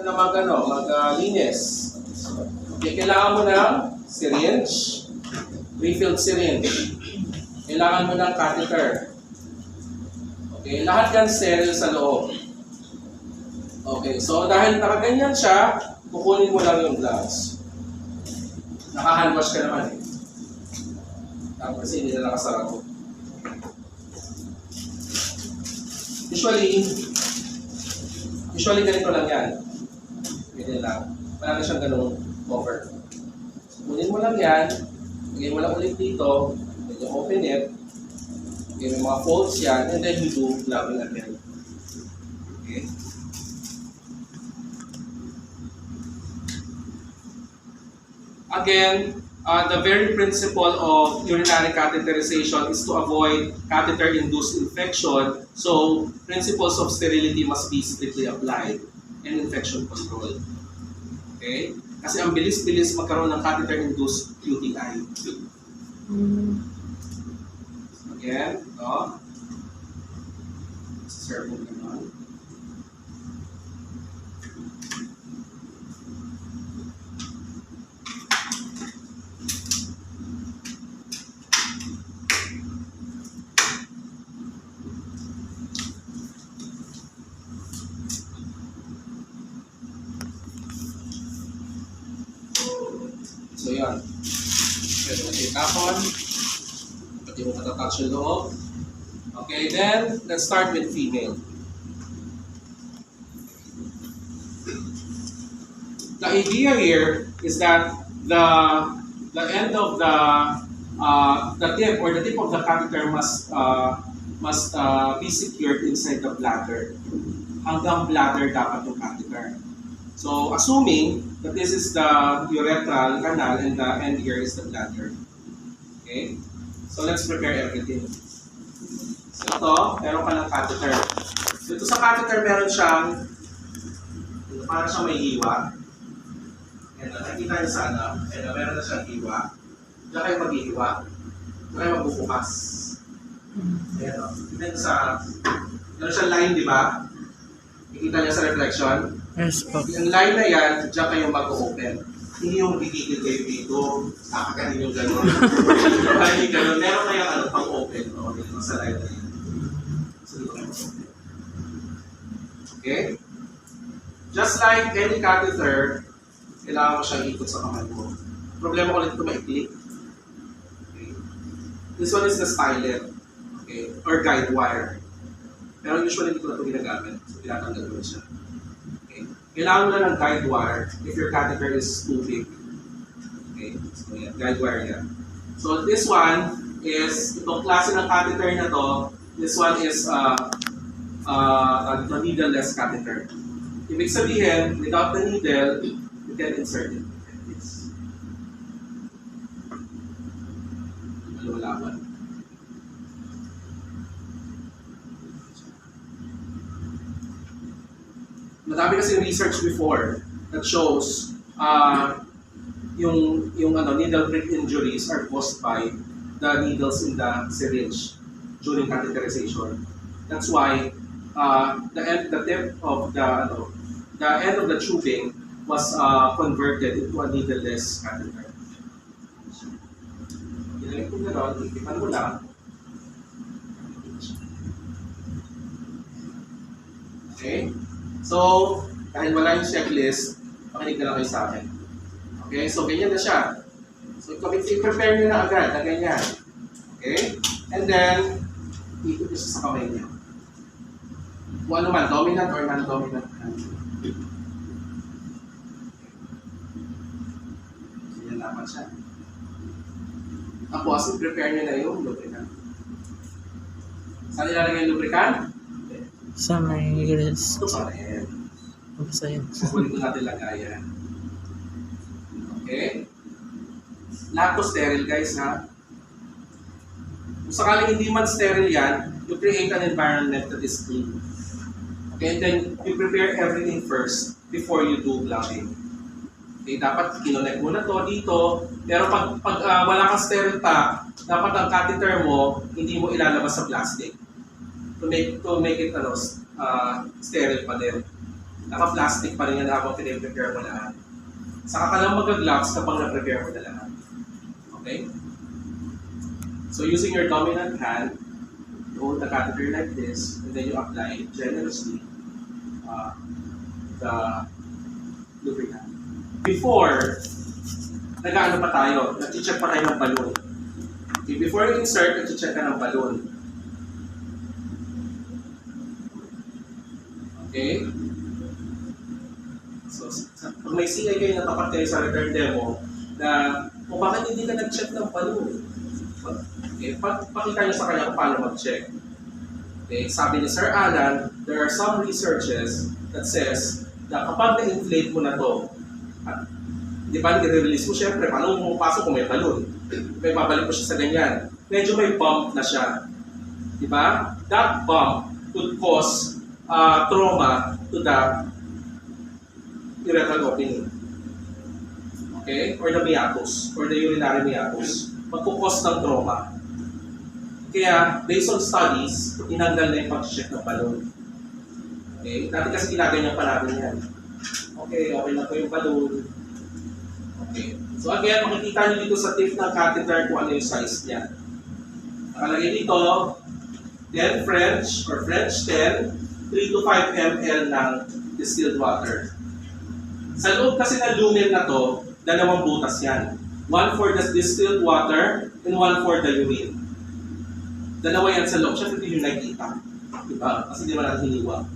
na maglinis. Okay, kailangan mo ng syringe, refilled syringe. Kailangan mo ng catheter. Okay, lahat yan sterile sa loob. Okay, so dahil nakaganyan siya, kukunin mo lang yung gloves. Naka-handwash ka naman eh. Tapos hindi na nakasarado. Usually ganito lang yan. Ganyan lang. Wala na siyang ganung cover. So, kunin mo lang yan. Lagay mo lang ulit dito. Then you open it. Okay, may mga folds yan. And then you do gloving again. Okay. Again, the very principle of urinary catheterization is to avoid catheter-induced infection. So, principles of sterility must be strictly applied and infection control. Okay? Kasi ang bilis-bilis magkaroon ng catheter-induced UTI. Again, ito. Serve mo naman. So yun. Pwede mo itapon. Pwede mo matatouch yung loob. Okay, then let's start with female. The idea here is that the end of the tip or the tip of the catheter must be secured inside the bladder. Hanggang bladder dapat yung catheter. So, assuming that this is the urethral canal and the end here is the bladder. Okay? So, let's prepare everything. So, ito, meron ka ng catheter. Dito sa catheter, meron siyang, parang siyang may hiwa. And nakikita niyo sana, meron na siyang hiwa. Diyan kayo maghihiwa. Diyan kayo magbubukas. Ayan o. Then sa, meron siyang line, di ba? Nakikita niyo sa reflection. Yes po. Yung line na yan, diyan kayo mag-open. Hindi yung gigigil kayo dito, kakakanin yung gano'n. Hindi gano'n. Meron kayong pang-open. Okay, sa line na yan. So, dito kayo mag-open. Okay? Just like any catheter, kailangan mo siyang ikot sa kamay mo. Problema ko ulit ito maikli. Okay. This one is the stylet. Okay? Or guide wire. Pero usually hindi ko na ito ginagamit. So, tinatanggal ko siya. Kailangan mo na ng guide wire if your catheter is too big. Okay, so yan, guide wire yan. So this one is, itong klase ng catheter na to, this one is a needleless catheter. Ibig sabihin, without the needle, you can insert it like this. Lumalaban. Madami kasi research before that shows yung needle prick injuries are caused by the needles in the syringe during catheterization. That's why the end of the tubing was converted into a needleless catheter. Ginamit ko gano'n, ikipan mo lang. Okay? So, dahil wala yung checklist, makinig na lang kayo sa akin. Okay? So, ganyan na siya. So, i-prepare nyo na agad na ganyan. Okay? And then, ikot nyo siya sa kamay niyo. Kung ano man, dominant or non-dominant hand. Ganyan dapat siya. Tapos, i-prepare nyo na yung lubricant. Saan ilalagay yung lubricant? Sa may grills. Ito pa rin. Basta yun. Kukunin ko natin lagayan. Okay? Lahat ko sterile guys ha. Kung sakaling hindi man sterile yan, you create an environment that is clean. Okay, and then you prepare everything first before you do gloving. Okay, dapat kinonect mo na to dito, pero pag wala kang sterile pack, dapat ang catheter mo, hindi mo ilalabas sa plastic. To make it sterile pa din. Naka-plastic pa rin yan habang pinaprepare mo lahat. Saka ka lang mag-gloves kapag na-prepare mo na lahat. Okay? So using your dominant hand, you hold the catheter like this, and then you apply generously the lubricant. Before, nag-ano pa tayo? Nag-check pa tayo ng balloon. Okay, before you insert, nag-check ka ng balloon. Okay? So, pag may CI kayo natapat kayo sa return demo, na kung bakit hindi ka nag-check ng balloon. Okay, pakita nyo sa kanya kung paano mag-check. Okay, sabi ni Sir Alan, there are some researches that says na kapag na-inflate mo na to, at di ba, nag-release mo, syempre, paano mo pumapasok kung may balloon? May babalik mo siya sa ganyan. Medyo may bump na siya. Di ba? That bump could cause trauma to the urethral opening. Okay? Or the meatus, or the urinary meatus. Magkukos ng trauma. Kaya, based on studies, tinanggal na yung pag-check ng balloon. Okay? Dati kasi ginaganyan pa natin yan. Okay na po yung balloon. Okay. So again, makikita nyo dito sa tip ng catheter kung ano yung size niya. Nakalagay dito, 10 French or French 10, 3 to 5 ml ng distilled water. Sa loob kasi ng lumen na to, dalawang butas yan. One for the distilled water and one for the urine. Dalawa yan sa loob. Siyempre hindi nyo nakikita. Diba? Kasi di ba natin hiniwa.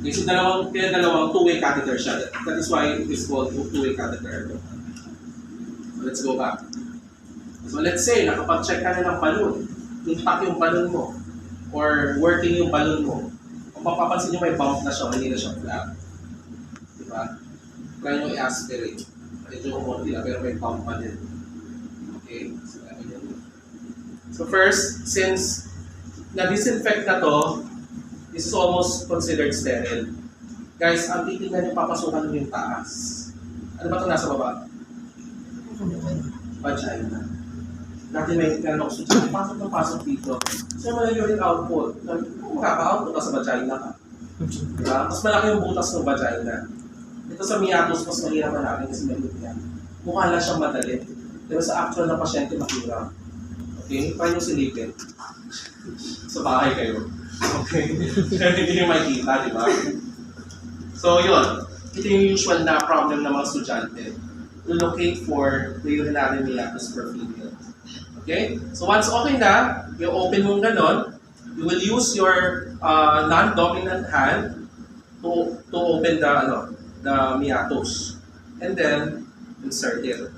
Okay, so dalawang two-way catheter siya. That is why it is called two-way catheter. So let's go back. So let's say, nakapag-check ka na ng balloon. Intact yung balloon mo. Or working yung balloon mo. Kung mapapansin nyo may bump na siya, hindi na siya flat. Diba? Try nyo i-aspirate. Medyo kumunti na, pero may bump pa din. Okay? So first, since na-disinfect na to, this is almost considered sterile. Guys, ang titignan nyo, papasukan nyo yung taas. Ano ba ito nasa baba? Vagina. Dati may kanok sa tiyan, pasok dito. So yung urine output, kung makaka-output ka sa vagina ka. Diba? Mas malaki yung butas ng vagina. Ito sa meatus, mas mahirap na natin kasi maliit yan. Mukha lang siyang madali. Pero sa actual na pasyente, mahirap. Okay? Try nyo silipin. Sa bahay kayo. Okay? Hindi nyo makikita, di ba? So yun. Ito yung usual na problem ng mga estudyante. To locate for the urinary meatus per female. Okay? So once okay na, you open mo ganon, you will use your non-dominant hand to open the meatus. And then, insert it.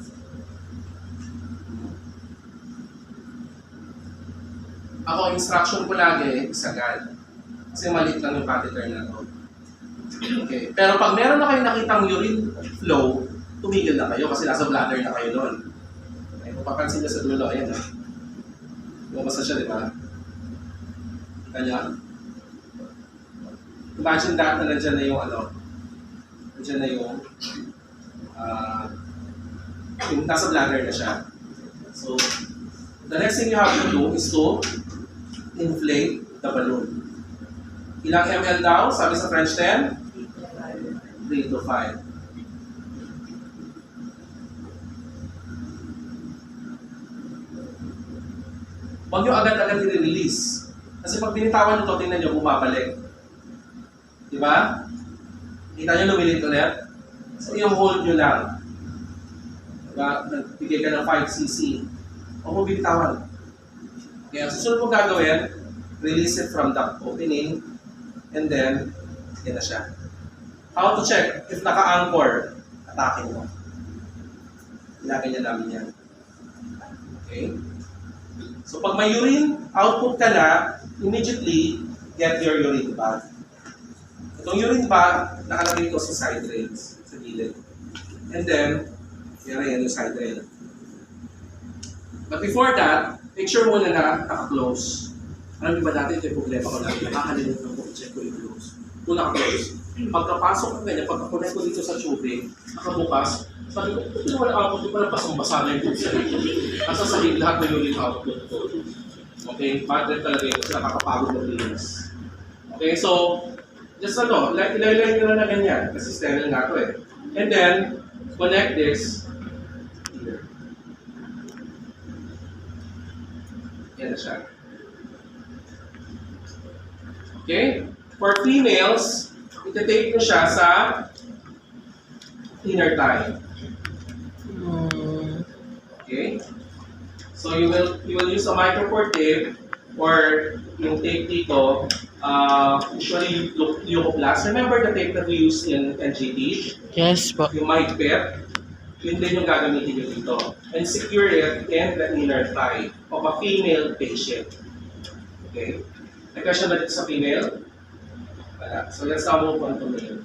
Ako, instruction ko lagi, isagad. Kasi maliit lang yung catheter na to. Okay. Pero pag meron na kayo nakitang urine flow, tumigil na kayo kasi nasa bladder na kayo noon. Okay. Kung papansin nyo sa dulo, ayan. Lumabas na siya, di ba? Kanya. Imagine that na nandiyan na yung nandiyan na yung nasa bladder na siya. So, the next thing you have to do is to inflate the balloon. Ilang ml daw? Sabi sa French 10? 3 to 5. Huwag nyo agad-agad i-release. Kasi pag binitawan nyo ito, tingnan nyo, bumabalik. Diba? Kita nyo lumilit ulit? So, yung hold nyo lang. Diba? Nagbigay ka ng 5 cc. Huwag mo binitawan. Kaya ang susunod mo gagawin, release it from the opening, and then, yan na siya. How to check? If naka-anchor, atake mo. Ginaganyan namin yan. Okay? So pag may urine output ka na, immediately get your urine bag. Itong urine bag, nakalagay ko sa side rails, sa gilid. And then, yan yung side rail. But before that, make sure muna na naka-close. Alam ba natin, ito yung problema ko natin. Nakakalimutan ko kung check ko yung close. Kung naka-close. Pagkapasok ko ganyan, pagkakunin ko dito sa tubig, nakabukas, sabi ko, ito wala output, ito pala pasang-basa na yung tubig. Nasa sahig lahat ng urine output ko. Okay, bad rin talaga yun kasi nakakapagod ng linis. Okay, so, Just ilalagay nyo na ganyan, kasi sterile nga to eh. And then, connect this here. Yan na siya. Okay? For females, ita-take nyo siya sa inner thigh. Okay? So you will use a micropore tape or yung tape dito, usually Leukoplast. Remember the tape that we use in NGT? Yes po. Yung mic pet, yun din yung gagamitin nyo dito. And secure it in the inner thigh of a female patient. Okay? Nagka siya na dito sa female? Wala. So let's now move on to male.